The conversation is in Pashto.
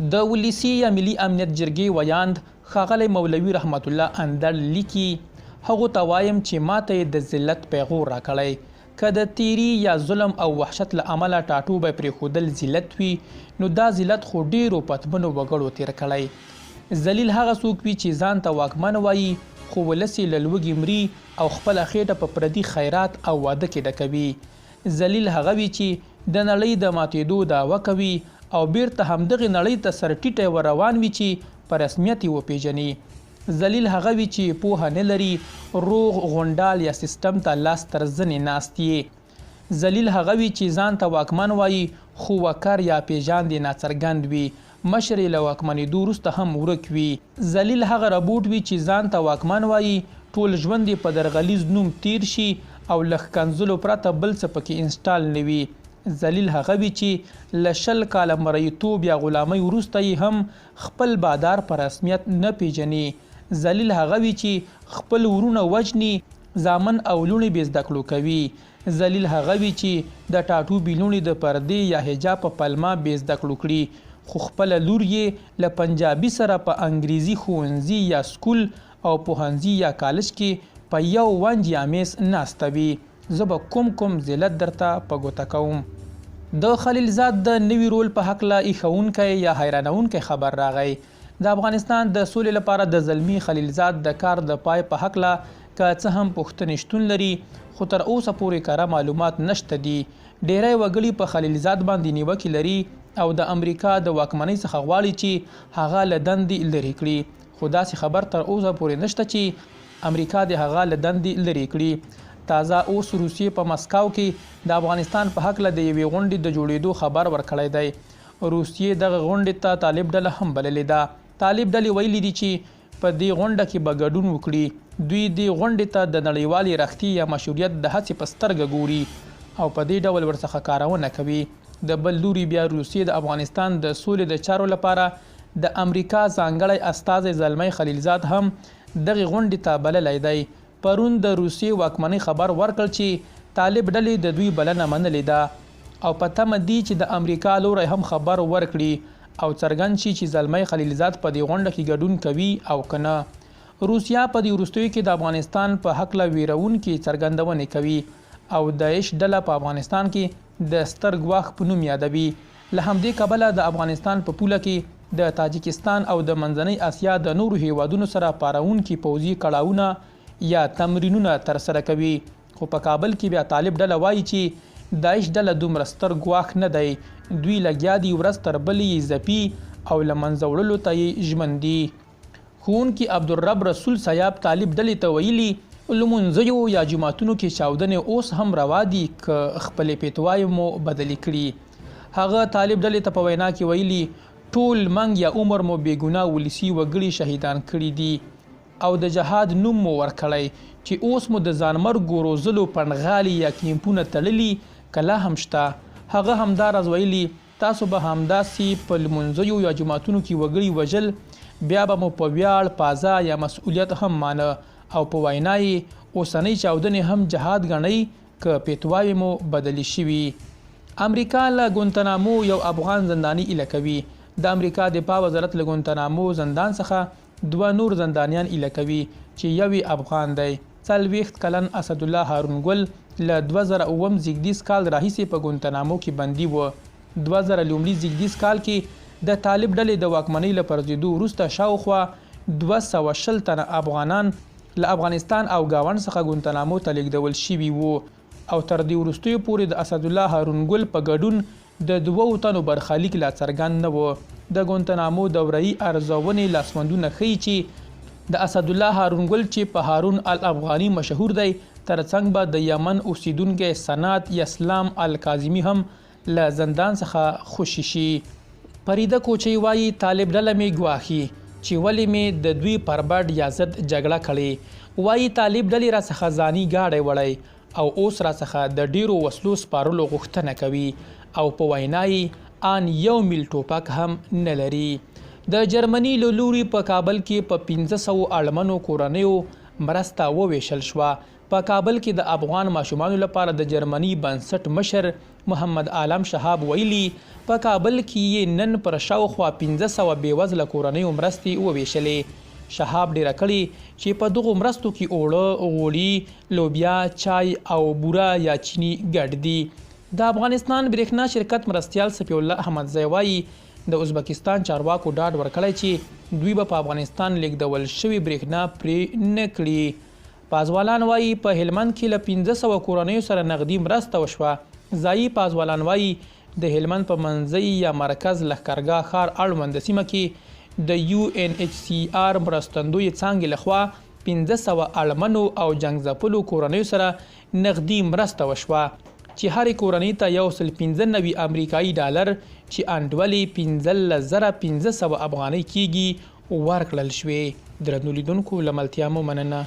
د ولسی یا ملي امنیت جرګې ویاند ښاغلی مولوي رحمت الله اندړ لیکي هغو ته وایم چې ماته د ذلت پیغور راکړی که د تیری یا ظلم او وحشت له امله ټاټوبی پرېښودل ذلت وي نو دا ذلت خو ډیرو پتمنو وګړو تیر کړی ذلیل هغه څوک وي چې ځان ته واکمن وایي خو ولس یې له لوږې مري او خپله خېټه په پردي خیرات او واده کې ډکوي ذلیل هغه وي چې د نړۍ د ماتېدو دعوه کوي او بیرته همدغې نړۍ ته سر ټیټی ور روان وي چې په رسمیت یې وپېژني ذلیل هغه وي چې پوهه نه لري روغ غونډال یا سیستم ته لاس تر زنې ناست یې ذلیل هغه وي چې ځان ته واکمن وایي خو وکر یا پیژاند یې ناڅرګند وي مشر یې له واکمنېدو وروسته هم ورک وي ذلیل هغه ربوټ وي چې ځان ته واکمن وایي ټول ژوند یې په درغلیز نوم تیر شي او له ښکنځلو پرته بل څه پکې انسټال نه وي ذلیل هغه وي چې له 20 کاله مریتوب یا غلامۍ وروسته یې هم خپل بادار په رسمیت نه پیژني ذلیل هغه وي چې خپل ورونه وژني زامن او لوڼې بې زده کړو کوي ذلیل هغه وي چې د ټاټوبي لوڼې د پردې یا حجاب په پلمه بې زده کړو کړي خو خپله لور یې له پنجابي سره په انګریزي ښوونځي یا سکول او پوهنځي یا کالج کې په یو ونج یا میز ناسته وي زه به کوم ذلت درته په ګوته کوم د خلیلزاد د نوي رول په هکله ایښوونکی یا حیرانوونکی خبر راغی د افغانستان د سولې لپاره د زلمي خلیلزاد د کار د پای په هکله که څه هم پوښتنې شتون لري خو تر اوسه پورې کره معلومات نشته دي ډیری وګړي په خلیلزاد باندې نیوکې لري او د امریکا د واکمنۍ څخه غواړي چې هغه له دندې لرې کړي خو داسې خبر تر اوسه پورې نشته چې امریکا د هغه له دندې لرې کړي تازه اوس روسیې په مسکو کې د افغانستان په هکله د یوې غونډې د جوړېدو خبر ورکړی دی روسیې دغه غونډې ته طالب ډله هم بللې ده طالب ډلې ویلي دي چې په دې غونډه کې به ګډون وکړي دوی دې غونډې ته د نړیوالې رختي یا مشروعیت د هڅې په سترګه ګوري او په دې ډول ورڅخه کارونه کوي د بل لوري بیا روسیې د افغانستان د سولې د چارو لپاره د امریکا ځانګړی استازی زلمی خلیلزاد هم دغه غونډې ته بللی دی پرون د روسیې واکمنۍ خبر ورکړ چې طالب ډلې د دوی بلنه منلې ده او په تمه دي چې د امریکا لوری هم خبر ورکړي او څرګند شي چې زلمی خلیلزاد په دې غونډه کې ګډون کوي او که نه روسیا په دې وروستیو کې د افغانستان په هکله ویرونکې څرګندونې کوي او داعش ډله په افغانستان کې د ستر ګواښ په نوم یادوي له همدې کبله د افغانستان په پوله کې د تاجکستان او د منځنۍ اسیا د نورو هیوادونو سره پارونکي پوځي کړاوونه یا تمرینونه ترسره کوي خو په کابل کې بیا طالب ډله وایي چې داعش ډله دومره ستر ګواښ نه دی دوی لګیا دي ورځ تر بلې ځپي او له منځه وړلو ته یې ژمن دي ښوونکي عبدالرب رسول صیاب طالب ډلې ته ویلي لمونځیو یا جوماتونو کې چاودنې اوس هم روا دي که خپلې پیتوایم مو بدلې کړي هغه طالب ډلې ته په وینا کې ویلي ټول منګ یا عمر مو بېګناه ولسي وګړي شهیدان کړي دي او د جهاد نوم مو ورکړی چې اوس مو د ځانمرګو روزلو پنډغالي یا کیمپونه تړلي که لا هم شته هغه همدا راز ویلي تاسو به همداسې په لمونځیو یا جوماتونو کې وګړي وژل بیا به مو په ویاړ پازه یا مسؤلیت هم مانه او په وینا یې اوسنۍ چاودنې هم جهاد ګڼئ که پیتواوې مو بدلې شوي امریکا له ګونتنامو یو افغان زنداني ایله کوي د امریکا دفاع وزارت له ګونتنامو زندان څخه 2 نور زندانیان ایله کوي چې یو افغان دی 40 کلن اسدالله هارون ګل له 2009 زیږدیز کال راهیسې په ګونتنامو کې بندي و 2000 لومړي زیږدیز کال کې د طالب ډلې د واکمنۍ له پرځېدو وروسته شاوخوا 220 تنه افغانان له افغانستان او ګاونډ څخه ګونتنامو ته لیږدول شوي وو او تر دې وروستیو پورې د اسدالله هارون ګل په ګډون د 2 تنو برخلیک لا څرګند نه و د ګونتنامو دوره‌یي ارزونې لاسوندونه ښیي چې د اسدالله هارون ګل چې په هارون الافغاني مشهور دی ترڅنګ به د یمن اوسیدونکی سنات اسلام الکاظمي هم له زندان څخه خوشي شي فریده کوچی وایي طالب ډله مې ګواښي چې ولې مې د دوی پر بډ یا ضد جګړه کړې وایي طالب ډلې راڅخه ځاني ګاډی وړی او اوس راڅخه د ډیرو وسلو سپارلو غوښتنه کوي او په وینا یې ان یو میل ټوپک هم نه لري د جرمني له لوري په کابل کې په 1500 اړمنو کورنیو مرسته وویشل شوه په کابل کې د افغان ماشومانو لپاره د جرمني بنسټ مشر محمد عالم شهاب ویلي په کابل کې یې نن پر شاوخوا 1500 بېوزله کورنیو مرستې وویشلې. شهاب ډیره کړي چې په دغو مرستو کې اوړه، غوړي، لوبیا، چای او بوره یا چینی ګډ دي. د افغانستان برېښنا شرکت مرستیال صفی الله احمدزی وایي د ازبکستان چارواکو ډاډ ورکړی چې دوی به په افغانستان لیږدول شوې برېښنا پرې نه کړي. پازوالان وایي په هلمند کې له 1500 کورنیو سره نغدي مرسته وشوه. ځایي پازوالان وایي د هلمند په منځۍ یا مرکز لښکرګاه ښار اړوند سیمه کې د UNHCR مرستندوی څانګې لخوا 1500 اړمنو او جنګ ځپلو کورنیو سره نغدي مرسته وشوه چې هرې کورنۍ ته 195 امریکایي ډالر چې انډولې 15500 افغانۍ کیږي ورکړل شوې. درنو لیدونکو له ملتیا مو مننه.